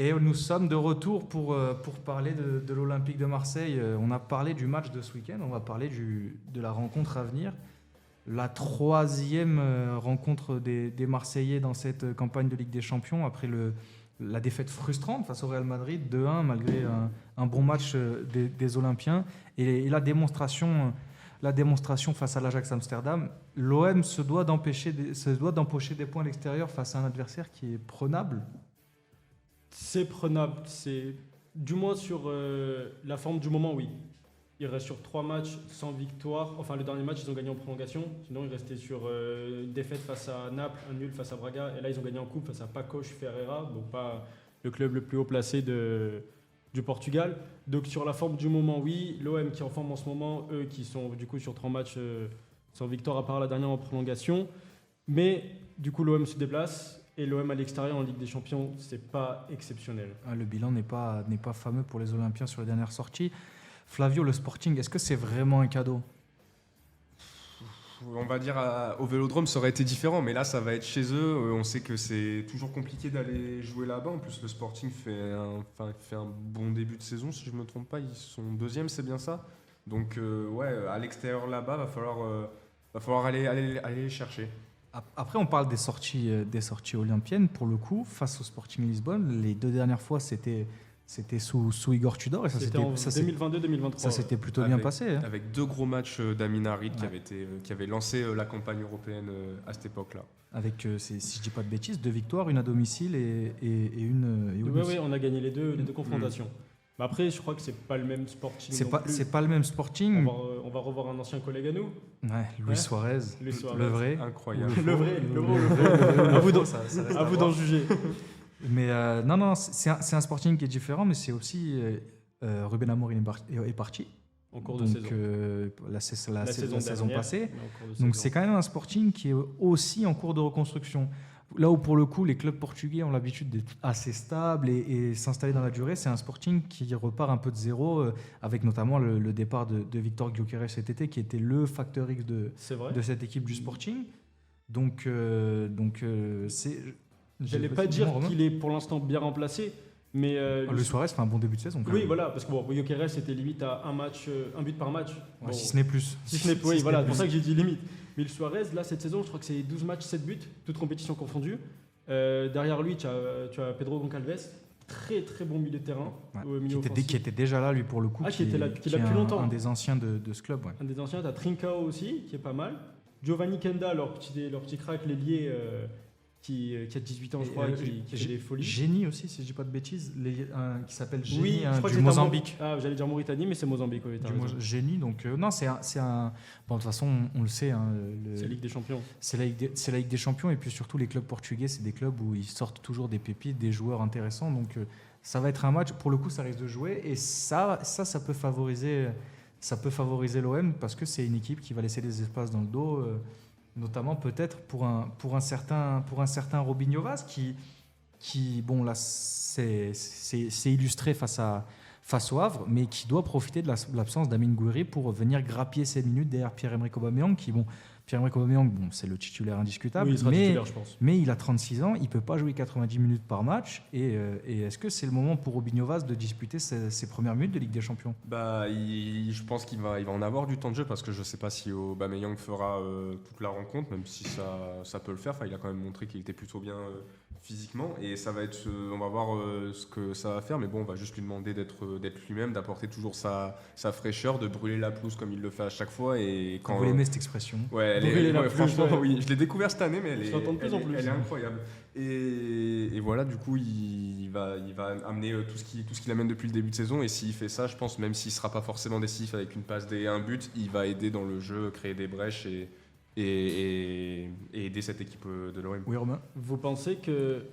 Et nous sommes de retour pour parler de l'Olympique de Marseille. On a parlé du match de ce week-end, on va parler de la rencontre à venir. La troisième rencontre des Marseillais dans cette campagne de Ligue des Champions après la défaite frustrante face au Real Madrid 2-1 malgré un bon match des Olympiens. Et la démonstration face à l'Ajax Amsterdam. L'OM se doit d'empocher des points à l'extérieur face à un adversaire qui est prenable. C'est prenable, du moins sur la forme du moment, oui. Il reste sur 3 matchs sans victoire. Enfin, le dernier match, ils ont gagné en prolongation. Sinon, ils restaient sur une défaite face à Naples, un nul face à Braga. Et là, ils ont gagné en coupe face à Paços Ferreira, donc pas le club le plus haut placé du Portugal. Donc sur la forme du moment, oui. L'OM qui est en forme en ce moment, eux qui sont du coup sur 3 matchs sans victoire à part la dernière en prolongation. Mais du coup, l'OM se déplace. Et l'OM à l'extérieur en Ligue des Champions, c'est pas exceptionnel. Le bilan n'est pas fameux pour les Olympiens sur les dernières sorties. Flavio, le Sporting, est-ce que c'est vraiment un cadeau ? On va dire au Vélodrome, ça aurait été différent, mais là, ça va être chez eux. On sait que c'est toujours compliqué d'aller jouer là-bas. En plus, le Sporting fait un bon début de saison, si je ne me trompe pas. Ils sont deuxième, c'est bien ça. Donc, à l'extérieur là-bas, va falloir aller les chercher. Après, on parle des sorties olympiennes. Pour le coup, face au Sporting Lisbonne, les 2 dernières fois, c'était sous Igor Tudor. Et c'était en 2022-2023. Ça s'était plutôt bien passé. Avec 2 gros matchs d'Amin Harit qui avait lancé la campagne européenne à cette époque-là. Avec, si je ne dis pas de bêtises, 2 victoires, une à domicile et une. Oui, on a gagné les deux confrontations. Mais après, je crois que c'est pas le même Sporting. C'est pas le même Sporting. On va revoir un ancien collègue à nous. Luis Suarez, le vrai. Incroyable. Le vrai. À vous d'en juger. Mais non, c'est un Sporting qui est différent, mais c'est aussi Ruben Amorim est parti. En cours de saison. La saison passée. Donc c'est quand même un Sporting qui est aussi en cours de reconstruction. Là où pour le coup les clubs portugais ont l'habitude d'être assez stables et s'installer dans la durée, c'est un Sporting qui repart un peu de zéro, avec notamment le départ de Victor Gyökeres cet été, qui était le facteur X de cette équipe du Sporting. Donc c'est... J'allais pas dire qu'il est pour l'instant bien remplacé, mais Luis Suarez fait un bon début de saison. Oui, voilà, parce que Gyökeres était limite à un but par match. Si ce n'est plus. C'est pour ça que j'ai dit limite. Mais le Suarez, là, cette saison, je crois que c'est 12 matchs, 7 buts, toutes compétitions confondues. Derrière lui, tu as Pedro Goncalves, très très bon milieu de terrain. Qui était déjà là, lui, pour le coup. Qui est là depuis longtemps. Un des anciens de ce club. Ouais. Un des anciens, tu as Trincao aussi, qui est pas mal. Giovanni Kenda, leur petit crack, l'ailier, qui a 18 ans, je crois, qui fait des folies. Génie aussi, si je dis pas de bêtises, qui s'appelle Génie, oui, je crois du Mozambique. J'allais dire Mauritanie, mais c'est Mozambique. Oui, Génie, donc non, c'est un... Bon, de toute façon, on le sait. C'est la Ligue des Champions. C'est la Ligue des Champions, et puis surtout les clubs portugais, c'est des clubs où ils sortent toujours des pépites, des joueurs intéressants, donc ça va être un match, pour le coup, ça risque de jouer, et ça peut favoriser l'OM, parce que c'est une équipe qui va laisser des espaces dans le dos, notamment peut-être pour un certain Robinho Vaz qui bon là c'est illustré face au Havre, mais qui doit profiter de l'absence d'Amine Gouiri pour venir grappiller ses minutes derrière Pierre-Emerick Aubameyang Pierre-Emerick Aubameyang, c'est le titulaire indiscutable, mais il a 36 ans, il ne peut pas jouer 90 minutes par match. Et est-ce que c'est le moment pour Robinho Vaz de disputer ses premières minutes de Ligue des Champions ? Je pense qu'il va en avoir du temps de jeu, parce que je ne sais pas si Aubameyang fera toute la rencontre, même si ça peut le faire. Il a quand même montré qu'il était plutôt bien physiquement, et ça va être, on va voir ce que ça va faire, mais bon, on va juste lui demander d'être lui-même, d'apporter toujours sa fraîcheur, de brûler la pelouse comme il le fait à chaque fois. Et quand vous l'aimez cette expression. Franchement, oui, je l'ai découvert cette année, mais elle est incroyable. Et voilà, du coup, il va amener tout ce qu'il amène depuis le début de saison, et s'il fait ça, je pense, même s'il sera pas forcément décisif avec une passe et un but, il va aider dans le jeu, créer des brèches et aider cette équipe de l'OM. Oui, Romain. Vous pensez que...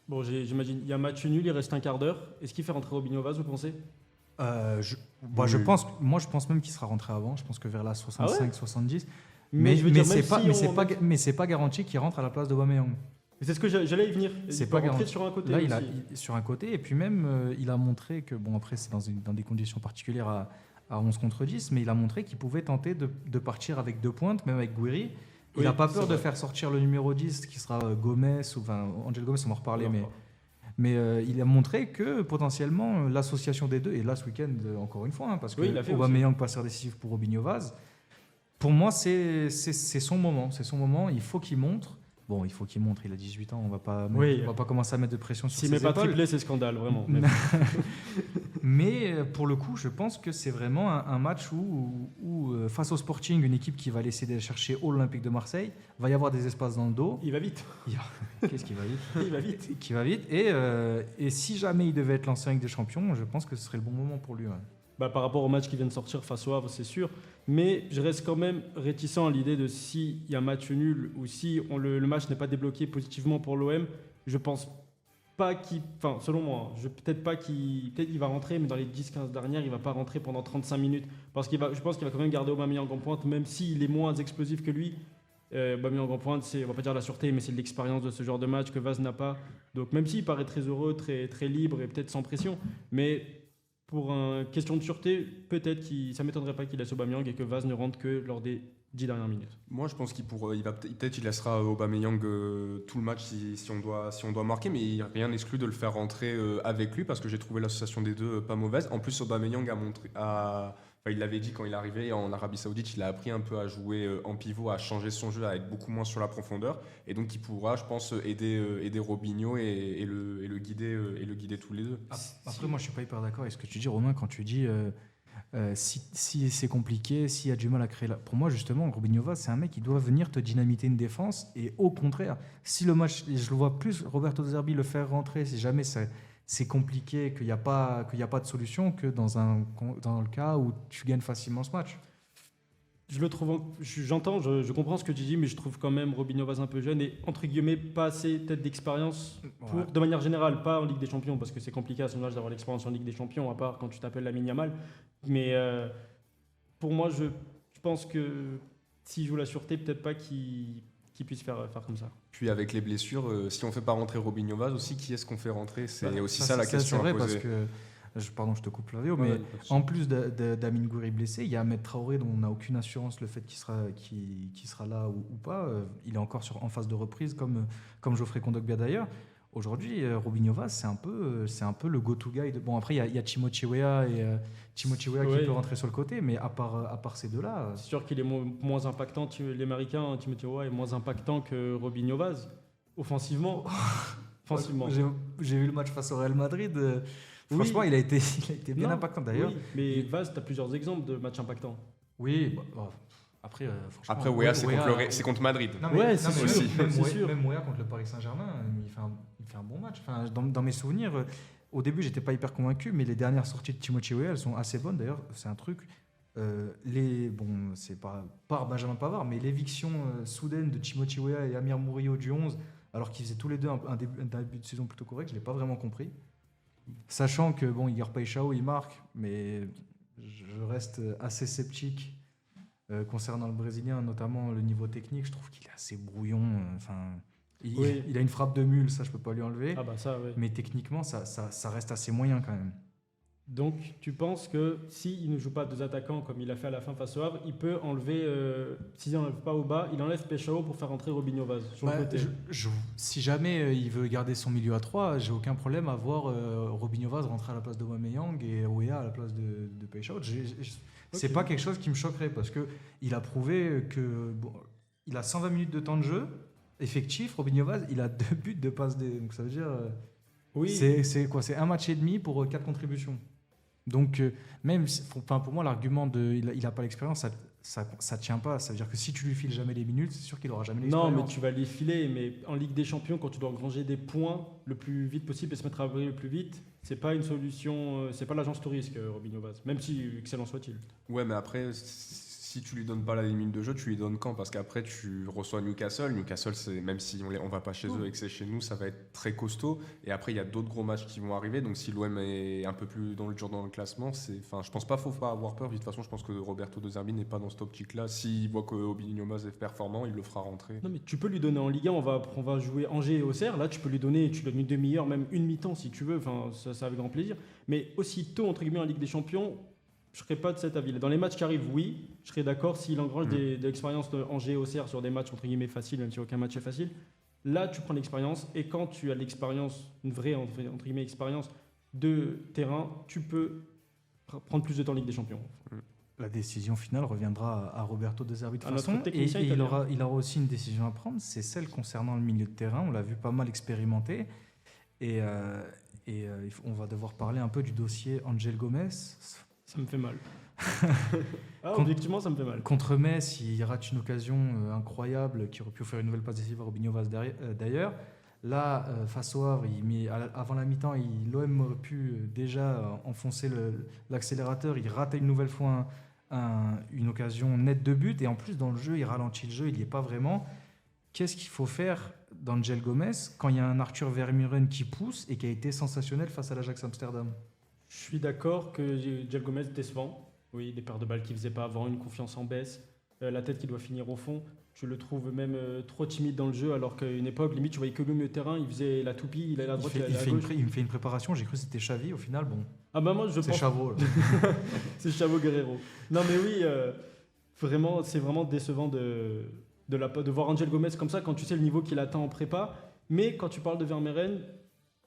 Bon, j'imagine, il y a un match nul, il reste un quart d'heure. Est-ce qu'il fait rentrer Robinho Vaz, vous pensez ? Je pense même qu'il sera rentré avant. Je pense que vers la 65-70. Mais c'est pas garanti qu'il rentre à la place d'Aubameyang. C'est ce que j'allais y venir. C'est pas garanti. Sur un côté. Là, il a sur un côté, et puis même il a montré que, bon, après c'est dans des conditions particulières à 11 contre 10, mais il a montré qu'il pouvait tenter de partir avec 2 pointes, même avec Gouiri. Il n'a pas peur de faire sortir le numéro 10, qui sera Gomez, ou Angel Gomez, on va en reparler, Mais il a montré que potentiellement l'association des deux, et là ce week-end encore une fois, parce que Oui, il a fait Aubameyang passeur décisif pour Robinho Vaz, pour moi c'est son moment, il faut qu'il montre. Bon, il faut qu'il montre, il a 18 ans, on va pas commencer à mettre de pression sur S'il ses met pas épaules. triplé, c'est scandale, vraiment. Mais pour le coup, je pense que c'est vraiment un match où, face au Sporting, une équipe qui va laisser d'aller chercher l'Olympique de Marseille, va y avoir des espaces dans le dos. Il va vite. Qu'est-ce qui va vite? Il va vite. Qui va vite. Et si jamais il devait être lancé avec des champions, je pense que ce serait le bon moment pour lui. Ouais. Bah, par rapport au match qui vient de sortir face au Havre, c'est sûr. Mais je reste quand même réticent à l'idée de s'il y a match nul ou si le match n'est pas débloqué positivement pour l'OM, je pense pas qu'il... Enfin, selon moi, peut-être qu'il va rentrer, mais dans les 10-15 dernières, il va pas rentrer pendant 35 minutes. Parce je pense qu'il va quand même garder Aubameyang en pointe, même s'il est moins explosif que lui. Aubameyang en pointe, on va pas dire la sûreté, mais c'est de l'expérience de ce genre de match que Vaz n'a pas. Donc même s'il paraît très heureux, très, très libre et peut-être sans pression, mais... Pour une question de sûreté, peut-être ça ne m'étonnerait pas qu'il laisse Aubameyang et que Vaz ne rentre que lors des 10 dernières minutes. Moi, je pense peut-être il laissera Aubameyang tout le match si on doit marquer, mais rien n'exclut de le faire rentrer avec lui parce que j'ai trouvé l'association des deux pas mauvaise. En plus, Aubameyang il l'avait dit quand il est arrivé en Arabie Saoudite, il a appris un peu à jouer en pivot, à changer son jeu, à être beaucoup moins sur la profondeur, et donc il pourra, je pense, aider Robinho et le guider tous les deux. Après, moi, je suis pas hyper d'accord avec ce que tu dis, Romain, quand tu dis si c'est compliqué, s'il y a du mal à créer. Pour moi, justement, Robinho Vaz, c'est un mec qui doit venir te dynamiter une défense, et au contraire, si le match, je le vois plus Roberto De Zerbi le faire rentrer, si jamais c'est compliqué, qu'il n'y a pas de solution, que dans le cas où tu gagnes facilement ce match. Je le trouve, j'entends, je comprends ce que tu dis, mais je trouve quand même Robinho Vaz un peu jeune et entre guillemets pas assez peut-être d'expérience de manière générale, pas en Ligue des Champions parce que c'est compliqué à son âge d'avoir l'expérience en Ligue des Champions, à part quand tu t'appelles Lamine Yamal. Mais pour moi, je pense que s'il joue la sûreté, peut-être pas qu'il puisse faire comme ça. Puis avec les blessures, si on fait pas rentrer Robinho Vaz aussi, qui est-ce qu'on fait rentrer? C'est aussi ça la question c'est vrai à poser. parce que pardon, je te coupe Flavio, mais en plus d'Amine Gouiri blessé, il y a Ahmed Traoré dont on n'a aucune assurance le fait qu'il sera là ou pas. Il est encore en phase de reprise comme Geoffrey Kondogbia d'ailleurs. Aujourd'hui, Robinho Vaz, c'est un peu le go-to guy. Bon, après, il y a Timothée Weah qui peut rentrer sur le côté, mais à part ces deux-là... C'est sûr qu'il est moins impactant, l'Américain Timothée Weah est moins impactant que Robinho Vaz, offensivement. J'ai vu le match face au Real Madrid. Franchement, il a été bien impactant d'ailleurs. Oui, mais Vaz, tu as plusieurs exemples de matchs impactants. Oui, après, franchement... Après, Weah, c'est contre Madrid. C'est sûr. Même Weah contre le Paris Saint-Germain, il fait un bon match. Enfin, dans mes souvenirs, au début, j'étais pas hyper convaincu, mais les dernières sorties de Timothée Weah, elles sont assez bonnes. D'ailleurs, c'est un truc... c'est pas par Benjamin Pavard, mais l'éviction soudaine de Timothée Weah et Amir Murillo du 11, alors qu'ils faisaient tous les deux un début de saison plutôt correct, je l'ai pas vraiment compris. Sachant que Igor Paixão, il marque, mais je reste assez sceptique concernant le Brésilien, notamment le niveau technique. Je trouve qu'il est assez brouillon. Il a une frappe de mule, ça je peux pas lui enlever. Ah bah ça, oui. Mais techniquement, ça reste assez moyen quand même. Donc tu penses que s'il ne joue pas deux attaquants comme il a fait à la fin face au Havre, il peut enlever, s'il n'enlève pas au bas, il enlève Paixão pour faire entrer Robinho Vaz sur le côté. Si jamais il veut garder son milieu à 3, j'ai aucun problème à voir Robinho Vaz rentrer à la place d'Aubameyang et Weah à la place de Paixão. C'est pas quelque chose qui me choquerait parce qu'il a prouvé il a 120 minutes de temps de jeu effectif. Robinho Vaz, il a 2 buts, 2 passes D. Donc ça veut dire c'est quoi? C'est un match et demi pour 4 contributions. Donc, pour moi, l'argument il n'a pas l'expérience, ça tient pas. Ça veut dire que si tu lui files jamais les minutes, c'est sûr qu'il aura jamais l'expérience. Non, mais tu vas les filer. Mais en Ligue des Champions, quand tu dois engranger des points le plus vite possible et se mettre à briller le plus vite, c'est pas une solution. C'est pas l'agence touriste, Robinho Vaz, même si excellent soit-il. Ouais, mais après, si tu lui donnes pas la minute de jeu, tu lui donnes quand? Parce qu'après, tu reçois Newcastle. Newcastle, même si on va pas chez eux et que c'est chez nous, ça va être très costaud. Et après, il y a d'autres gros matchs qui vont arriver. Donc, si l'OM est un peu plus dans le classement, je pense pas qu'il faut pas avoir peur. De toute façon, je pense que Roberto De Zerbi n'est pas dans cette optique-là. S'il voit que Robinho Vaz est performant, il le fera rentrer. Non, mais tu peux lui donner en Ligue 1. On va jouer Angers et Auxerre. Là, tu lui donnes une demi-heure, même une mi-temps si tu veux. Enfin, ça avec grand plaisir. Mais aussitôt, entre guillemets, en Ligue des Champions, je ne serais pas de cet avis. Dans les matchs qui arrivent, oui, je serais d'accord s'il engrange de l'expérience de Angers et Auxerre sur des matchs entre guillemets faciles, même si aucun match est facile. Là, tu prends l'expérience et quand tu as l'expérience, une vraie entre guillemets expérience de terrain, tu peux prendre plus de temps en Ligue des Champions. La décision finale reviendra à Roberto De Zerbi de À toute notre façon. Et technicien il italien. aura aussi une décision à prendre, c'est celle concernant le milieu de terrain. On l'a vu pas mal expérimenter. On va devoir parler un peu du dossier Angel Gomez. Ça me fait mal. Quand- Objectivement, ça me fait mal. Contre Metz, il rate une occasion incroyable qui aurait pu faire une nouvelle passe décisive à Robinho Vaz d'ailleurs. Là, face au Havre, avant la mi-temps, l'OM aurait pu déjà enfoncer l'accélérateur. Il rate une nouvelle fois une occasion nette de but. Et en plus, dans le jeu, il ralentit le jeu. Il n'y est pas vraiment. Qu'est-ce qu'il faut faire d'Angel Gomez quand il y a un Arthur Vermeuren qui pousse et qui a été sensationnel face à l'Ajax Amsterdam? Je suis d'accord que Gel Gomez décevant. Oui, des paires de balles qu'il faisait pas avant, une confiance en baisse, la tête qui doit finir au fond. Je le trouve même trop timide dans le jeu, alors qu'à une époque, limite, tu voyais que le milieu de terrain, il faisait la toupie, il allait à droite, il allait à gauche. Il me fait une préparation. J'ai cru que c'était Xavi. Au final, bon, Ah bah moi, je c'est pense Chavot. là. c'est Chavo Guerrero. Non mais oui, vraiment, c'est vraiment décevant de voir Angel Gomez comme ça quand tu sais le niveau qu'il atteint en prépa. Mais quand tu parles de Vermeeren,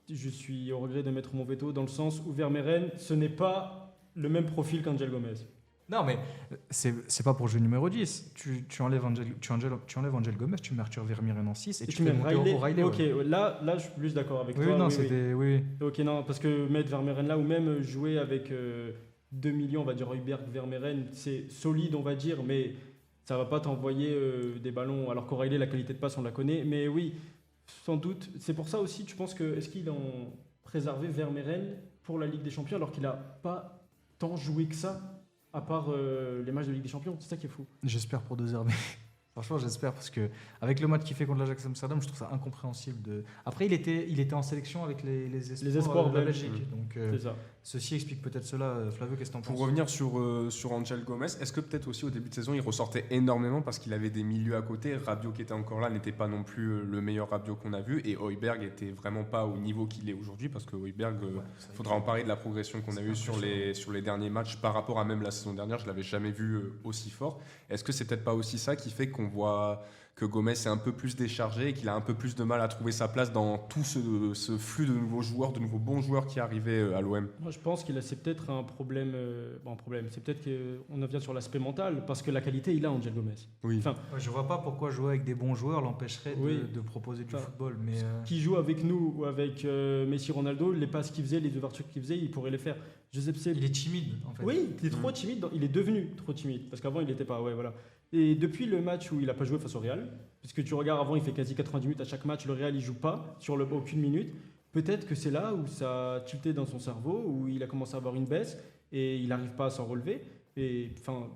je suis au regret de mettre mon veto dans le sens où Vermeeren, ce n'est pas le même profil qu'Angel Gomez. Non, mais c'est pas pour jeu numéro 10. Tu enlèves Angel Gomez, tu mets Arthur Vermeuren en 6 et tu mets fais monter Riley. O'Reilly. Ok, Ouais. ouais, là, je suis plus d'accord avec Oui, toi. non, oui, c'était. Oui. Ok, non, parce que mettre Vermeeren là ou même jouer avec 2 millions, on va dire Heuberg, Vermeeren, c'est solide, on va dire, mais ça va pas t'envoyer des ballons. Alors qu'O'Reilly, la qualité de passe, on la connaît. Mais oui, sans doute. C'est pour ça aussi, tu penses que est-ce qu'ils ont préservé Vermeeren pour la Ligue des Champions alors qu'il a pas tant joué que ça, à part les matchs de Ligue des Champions? C'est ça qui est fou. J'espère pour De Zerbi. Franchement, j'espère parce que avec le match qu'il fait contre l'Ajax Amsterdam, je trouve ça incompréhensible. Après, il était en sélection avec les espoirs de la belges. Belgique. Donc, C'est ça. ceci explique peut-être cela. Flavio, qu'est-ce que t'en Pour penses? revenir sur Angel Gomez, est-ce que peut-être aussi au début de saison il ressortait énormément parce qu'il avait des milieux à côté? Rabiot qui était encore là n'était pas non plus le meilleur Rabiot qu'on a vu et Heuberg était vraiment pas au niveau qu'il est aujourd'hui parce que Heuberg, faudra en parler de la progression qu'on a eue sur les derniers matchs par rapport à même la saison dernière, je l'avais jamais vu aussi fort. Est-ce que c'est peut-être pas aussi ça qui fait qu'on voit que Gomez est un peu plus déchargé et qu'il a un peu plus de mal à trouver sa place dans tout ce flux de nouveaux joueurs, de nouveaux bons joueurs qui arrivaient à l'OM? Moi, je pense qu'il a c'est peut-être un problème. C'est peut-être qu'on en vient sur l'aspect mental parce que la qualité, il a Angel Gomez. Oui. Enfin, Ouais, je vois pas pourquoi jouer avec des bons joueurs l'empêcherait Oui. de proposer du Enfin, football. Mais qui joue avec nous ou avec Messi, Ronaldo, les passes qu'il faisait, les ouvertures qu'il faisait, il pourrait les faire. Joseph Seb, il est timide en fait. oui, il est trop timide. Il est devenu trop timide parce qu'avant il n'était pas. Ouais, voilà. Et depuis le match où il n'a pas joué face au Real, puisque tu regardes avant, il fait quasi 90 minutes à chaque match, le Real il joue pas sur aucune minute. Peut-être que c'est là où ça a tilté dans son cerveau, où il a commencé à avoir une baisse et il n'arrive pas à s'en relever. Et enfin,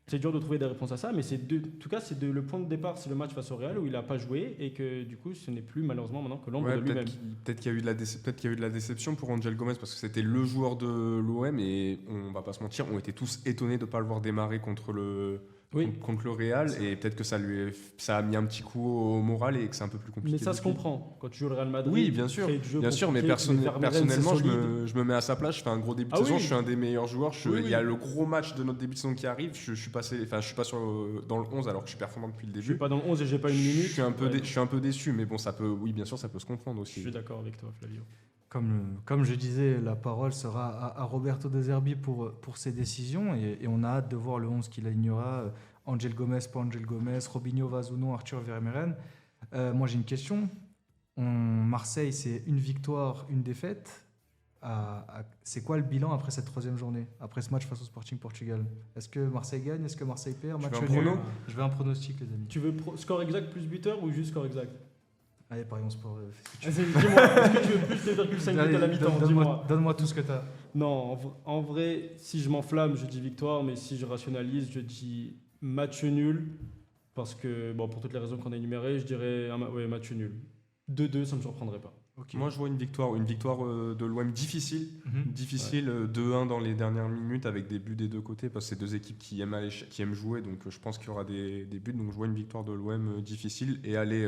c'est dur de trouver des réponses à ça, mais en tout cas, le point de départ, c'est le match face au Real où il n'a pas joué et que du coup, ce n'est plus malheureusement maintenant que l'ombre Ouais, de lui-même. peut-être qu'il y a eu de la déception pour Angel Gomez parce que c'était le joueur de l'OM et on va pas se mentir, on était tous étonnés de ne pas le voir démarrer contre le Real et peut-être que ça a mis un petit coup au moral et que c'est un peu plus compliqué. Mais ça se depuis. comprend quand tu joues le Real Madrid. Oui, bien sûr, créer du jeu bien sûr, mais compliqué, Vermeeren, personnellement, c'est solide. je me mets à sa place. Je fais un gros début de Ah saison. oui. Je suis un des meilleurs joueurs. Oui, Il y a oui. le gros match de notre début de saison qui arrive. Je suis pas dans le 11 alors que je suis performant depuis le Je suis début. pas dans le 11 et j'ai pas une minute. Je suis un peu, Ouais. je suis un peu déçu, mais bon, oui, bien sûr, ça peut se comprendre Je aussi. suis d'accord avec toi, Flavio. Comme je disais, la parole sera à Roberto De Zerbi pour ses décisions et on a hâte de voir le 11 qu'il alignera. Angel Gomez, pas Angel Gomez, Robinho, Vaz ou non, Arthur Vermeeren. Moi j'ai une question. Marseille, c'est une victoire, une défaite. C'est quoi le bilan après cette troisième journée, après ce match face au Sporting Portugal? Est-ce que Marseille gagne? Est-ce que Marseille perd? Tu Match veux un nul? prono? Je veux un pronostic, les amis. Tu veux score exact plus buteur ou juste score exact? Allez, parions sport. Fais ce que tu veux. Dis-moi, est-ce que tu veux plus de 2,5 buts à la Allez, mi-temps? donne-moi Dis-moi. donne-moi tout ce que tu as. Non, en vrai, si je m'enflamme, je dis victoire, mais si je rationalise, je dis match nul. Parce que, bon, pour toutes les raisons qu'on a énumérées, je dirais match nul. 2-2, ça ne me surprendrait pas. Moi, je vois une victoire de l'OM difficile. Mhm. Difficile, 2-1 dans les dernières minutes avec des buts des deux côtés parce que c'est deux équipes qui aiment jouer, donc je pense qu'il y aura des buts. Donc je vois une victoire de l'OM difficile et aller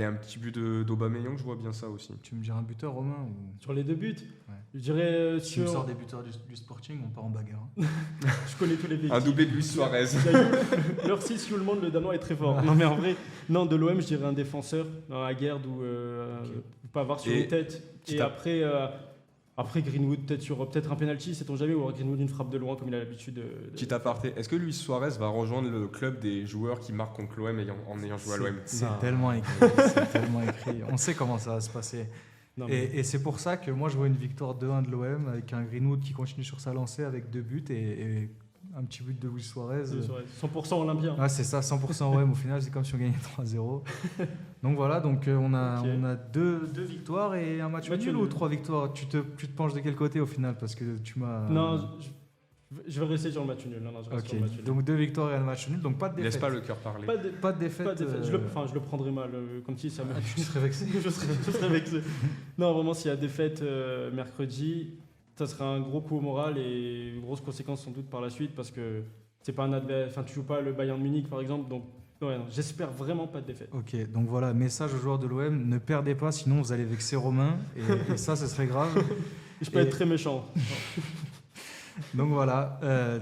un petit but d'Aubameyang, je vois bien ça aussi. Tu me diras un buteur, Romain ou... Sur les deux buts, Ouais. Je dirais Si tu me sur. sors des buteurs du Sporting, on part en bagarre. Je connais tous les pays. Un doublé de Luis Suarez. Leur 6 Yulmand, le Danois est très fort. Non, mais en vrai, non, de l'OM, je dirais un défenseur, un Aguerd ou Pavard sur Et les têtes. qui Et t'a- après Greenwood, peut-être un penalty, sait-on jamais, ou alors Greenwood une frappe de loin comme il a l'habitude de. Petit aparté, est-ce que Luis Suarez va rejoindre le club des joueurs qui marquent contre l'OM en ayant joué à l'OM? C'est Non. tellement écrit. C'est tellement écrit. On sait comment ça va se passer. Non, mais- Et c'est pour ça que moi, je vois une victoire 2-1 de l'OM avec un Greenwood qui continue sur sa lancée avec 2 buts et un petit but de Luis Suarez. 100% olympien. Ah, c'est ça, 100% OM au final, c'est comme si on gagnait 3-0. Donc voilà, donc on a, Ok. on a deux victoires et un match Match nul nul. ou 3 victoires. Tu te penches de quel côté au final? Parce que tu m'as. Non, je vais rester sur le match nul. Non, je reste Ok, sur le match nul. donc 2 victoires et un match nul, donc pas de défaite. Laisse pas le cœur parler. Pas de, Pas de défaite. pas de défaite. Je le prendrai mal, comme si ça me. Ah, tu serais vexé. je serais vexé. Non, vraiment, s'il y a défaite mercredi, ça sera un gros coup au moral et une grosse conséquence sans doute par la suite parce que c'est pas un adversaire. Enfin, tu joues pas le Bayern de Munich par exemple, donc ouais, non, j'espère vraiment pas de défaite. Ok, donc voilà, message aux joueurs de l'OM, ne perdez pas, sinon vous allez vexer Romain, et ça, ce serait grave. Je peux Et- être très méchant. Donc voilà,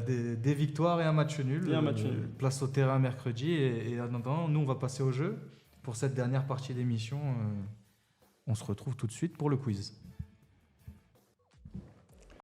des victoires et un match nul. Et un match nul. Place au terrain mercredi, et en attendant, nous, on va passer au jeu. Pour cette dernière partie d'émission, on se retrouve tout de suite pour le quiz.